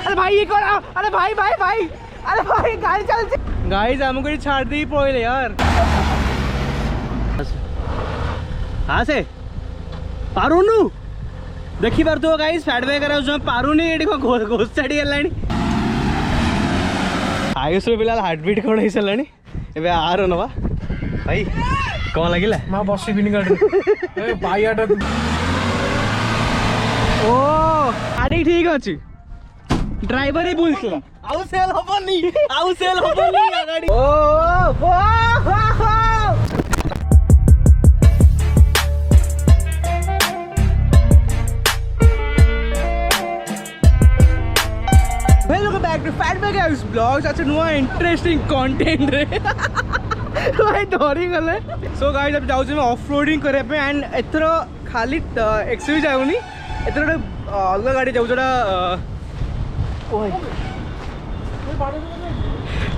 अरे भाई ये कौन? अरे भाई भाई भाई, अरे भाई गाड़ी चल। गाइस हमको ये छाड़ दी पड़े यार। हाँ से पारुनु देखी बार तो गाइस फैटबाइकर जो पारुनी एडी को घोष चढ़ी गलानी। आयुष रो फिलहाल हार्ट बीट कोन हे सलानी एबे आरो नवा भाई कौन लगिला मा बसी बिनी गाड़ी ए भाई आटा ओ गाड़ी ठीक अछि ड्राइवर ही बुलसला आउ सेल होबनी गाड़ी ओ हो वेलकम बैक टू फैटबैकर आयुष ब्लॉग्स। अच्छा नुआ इंटरेस्टिंग कंटेंट रे भाई डरी गले। सो गाइस अब जाउछी मैं ऑफ रोडिंग करे पे एंड एथरो खाली एक्सयूवी जाउनी एथरो अलग गाड़ी जाउ जोडा ओय।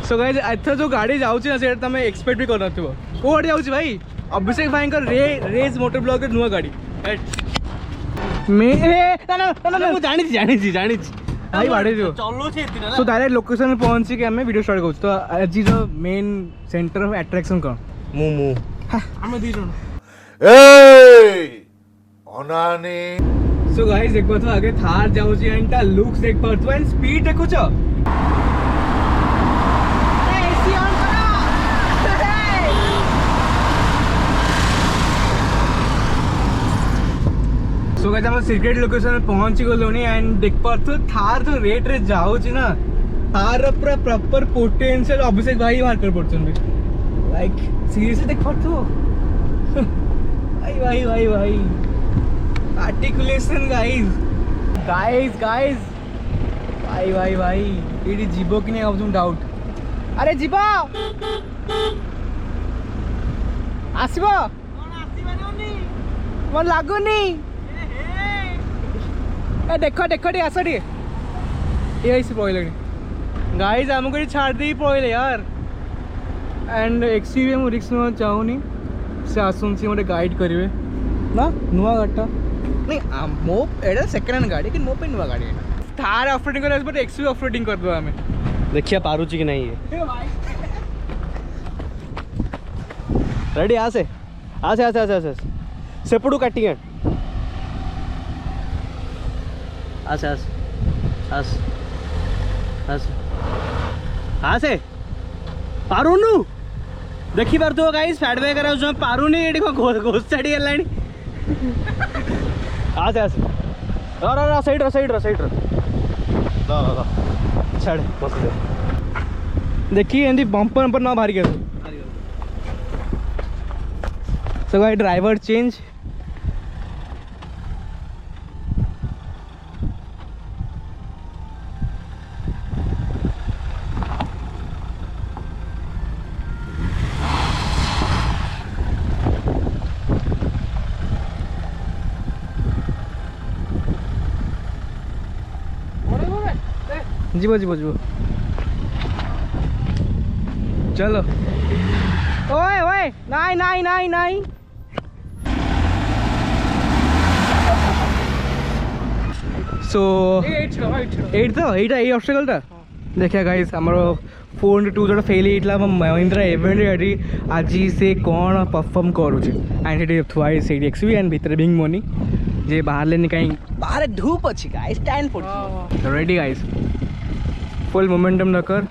सो गाइस एथरो जो गाड़ी जाउछी ना सेटा तमे एक्सपेक्ट भी कर नथिबो को गाड़ी जाउछी भाई अभिषेक भाई का रेज मोटर ब्लॉग के नुआ गाड़ी मैं ना मु जानी भाई बाड़े जो चलो छे इतना सो डायरेक्ट लोकेशन में पहुंची के हमें वीडियो स्टार्ट करू। तो आज जो मेन सेंटर ऑफ अट्रैक्शन कोन मु हमें दी जण ए अनानी। सो गाइस एक बार तो आगे थार जाऊ छी एंड ता लुक्स देख पर तो एंड स्पीड देखो छ एसी ऑन करो। सो गाइस हम सीक्रेट लोकेशन में पहुंची गलोनी एंड देख पर तो थार तो रेट रे जाऊ छी ना थार पूरा प्रॉपर पोटेंशियल अभिषेक भाई बाहर कर पड़छन लाइक सीरियसली देख पर तो भाई आर्टिकुलेशन गाइस भाई एडी जीवो कि नहीं अब तुम डाउट अरे जीवो आसीबो कोन आसीबानी मन लागुनी ए देखो टी आस टी ये पड़े गाइस हमको छाड़ दी पड़े यार एंड एक्सयूवी मु रिक्स न चाहूनी से आसुन सी मोटे गाइड करेंगे ना नुआ गाटा नहीं मो एटा सेकेंड हैंड गाड़ी कि मो पे नुआ गाड़ी थार ऑफरोडिंग कर बट एक्सयूवी ऑफरोडिंग कर दो हमें देखिए पारुची कि नहीं है रेडी आसे सेपड़ू काटिंग आसे पारुनु देखी बार तो गाइस फैटबाइकर जो पारुनी एडी को घोष चढ़ी गलानी। आसे साइड छाड़ बस देखी एंदी बम्पर ना भारी कर। सो गाइस ड्राइवर चेंज जीवो चलो ओए नहीं सो 8 तो 8 এই অবস্টাকলটা देखिए गाइस हमरो 402 जोटा फेल हेतला महिंद्रा एवेंट गाड़ी आज से कौन परफॉर्म करूचे एंड इट थ्वाइस से एक्सयूवी एंड भीतर बिंग मोनी जे बाहर लेने कहीं बाहर धूप अच्छी गाइस स्टैंड पड़ रेडी गाइस फुल मोमेंटम रखकर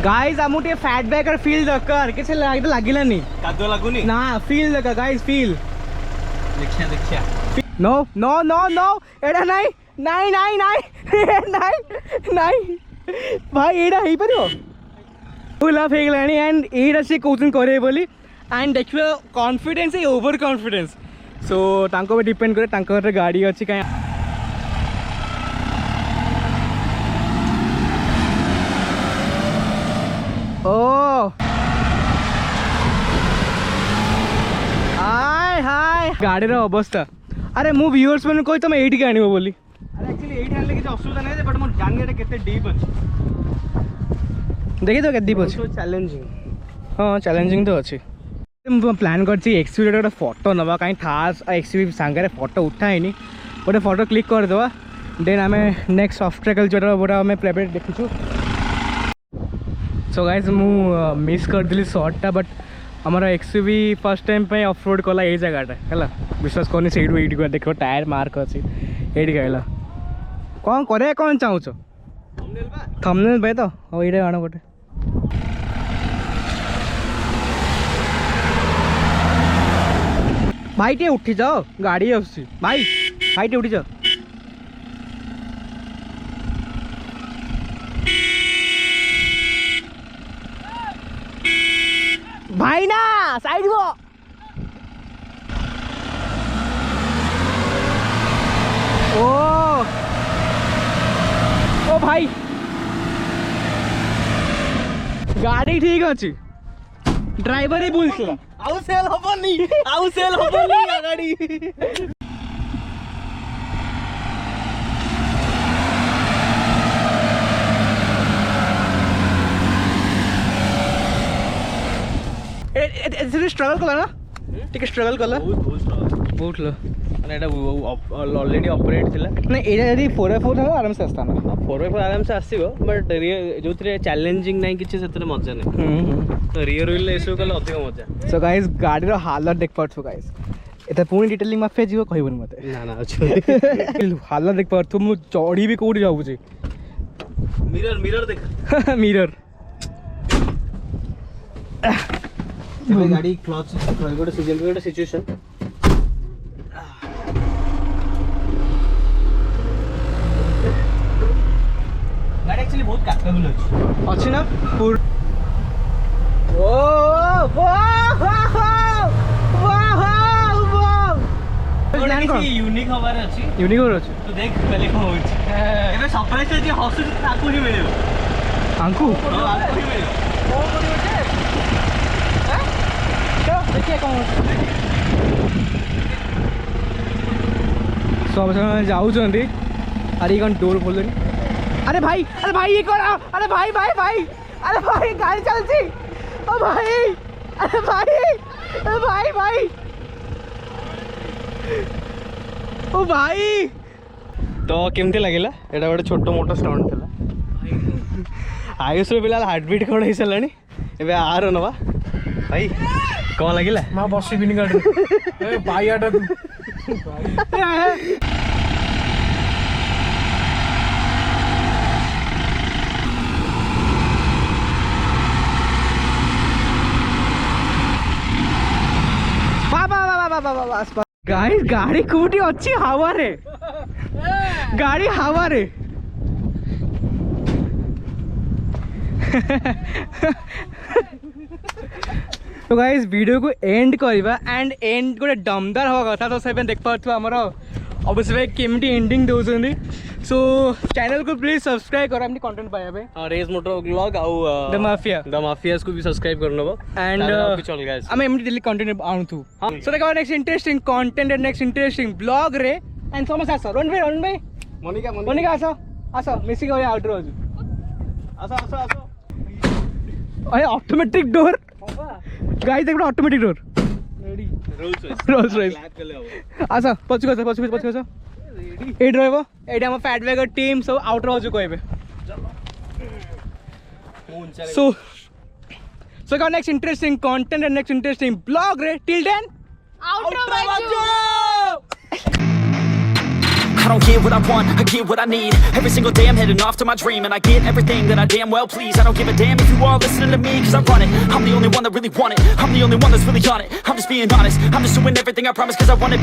गाइस आमुटे फैटबाइकर फील दरकार कैसे लागिला नहीं कादो लागुनी ना फील दरकार गाइस फील देखिया नो एडा नहीं भाई एडा ही परियो फुला फेक लानी एंड एडा से कोचिंग करे बोली एंड देखियो कॉन्फिडेंस है ओवर कॉन्फिडेंस सो तांको पे डिपेंड करे तांको रे गाड़ी अछि काया ओ हाय गाड़ी रो अवस्था अरे मु व्यूअर्स मन कोइ तुम 8 के आनिबो बोली अरे एक्चुअली 8 आनले कि असुविधा नै बट मो जान गेटा केते डीप अछि देखी तो केदी पछ चैलेंजिंग हाँ चैलेंजिंग तो अच्छी प्लान कर XUV गोटे फोटो नवा कहीं खास XUV सांगे फोटो उठाएनि गोटे फोटो क्लिक करदे देन आम नेक्स्ट सब्सटेकल जोटा आम प्राइवेट देखीचु सो गाइज मु मिस करदेली शॉर्टा बट आमर XUV फर्स्ट टाइम पे ऑफ-रोड कला ये जगहटा है विश्वास करनी से देख टायर मार्क अच्छी ये कहला कौन करे कौन चाहूच थंबनेल भाई तो हाँ ये आण गोटे भाई टे उठी जाओ गाड़ी आसी भाई भाई टे उठी जाओ भाई ना साइड वो ओ भाई गाड़ी ठीक अच्छी ड्राइवर ही भूल आउ सेल हबनी गाड़ी स्ट्रगल कला ना टिके स्ट्रगल कला बहुत लो माने एटा ऑलरेडी ऑपरेट थिला नै एटा यदि 4x4 था आराम से आस्ता ना 4x4 आराम से आसीबो बट जो चैलेंजिंग नहीं किछि सेतरे मजा नहीं तो रियर व्हील एसो कले अधिक मजा सो गाइस गाड़ी रो हालत देख पाछो गाइस एता पूरी डिटेलिंग माफे जीव कहबन मते ना ना अछि हालत देख पाछो मु चौड़ी भी कोडी जाउ छी मिरर देख मिरर गाड़ी क्लच गोटे सिचुएशन गाड़ी एक्चुअली बहुत कैपेबल अच्छी ना पूर ओ वाह यूनिक हबार अछि यूनिक और अछि तो देख पहले को होछि एबे सरप्राइज जे हसु ताकू ही मिलियो आंकू आंकू ही मिलियो ओ बड़ी होचे हैं तो देखिए कौन सब समय जाउछंदी अरे कौन डोर खोल देनी अरे भाई ये कौन अरे भाई अरे भाई गाड़ी चल छी ओ भाई अरे भाई ओ भाई तो केमती लगिला एटा गोटे छोट मोटो स्टंट थिला आयुष रो बिलाल हार्ट बीट कोन हे सलानी एबे आरो नवा भाई कोन लगिला मा बसी बिनी गाड़ी ए भाई आटा तू गाइस गाड़ी कोटी अच्छी हवा रे गाड़ी हवा रे तो गाइस वीडियो को एंड करवा एंड एंड गोटे दमदार हवा कथा तो से देख पाथुवा हमर अवश्य केमती एंडिंग दोछंदी सो चैनल को प्लीज सब्सक्राइब करो हमनी कंटेंट पाया बे रेस मोटर व्लॉग आउ द माफियास को भी सब्सक्राइब करनबो एंड चल गाइस हम एमडी डेली कंटेंट आउन थू सो देखो next interesting content and next interesting blog रे एंड समझ आसो रन भाई मोनिका आसो मिसिंग हो आउटरो आसो अरे ऑटोमेटिक डोर गाइस देखो automatic door ready Rolls Royce आसो पछ ए ड्राइवर एडी हम फैटबैकर टीम सब आउट हो जो कहबे so got next interesting content and next interesting blog re till then I don't get what I want, I get what I need. Every single day I'm heading off to my dream, and I get everything that I damn well please. I don't give a damn if you all listening to me, cause I run it. I'm the only one that really want it. I'm the only one that's really on it. I'm just being honest, I'm just doing everything I promise, cause I want it.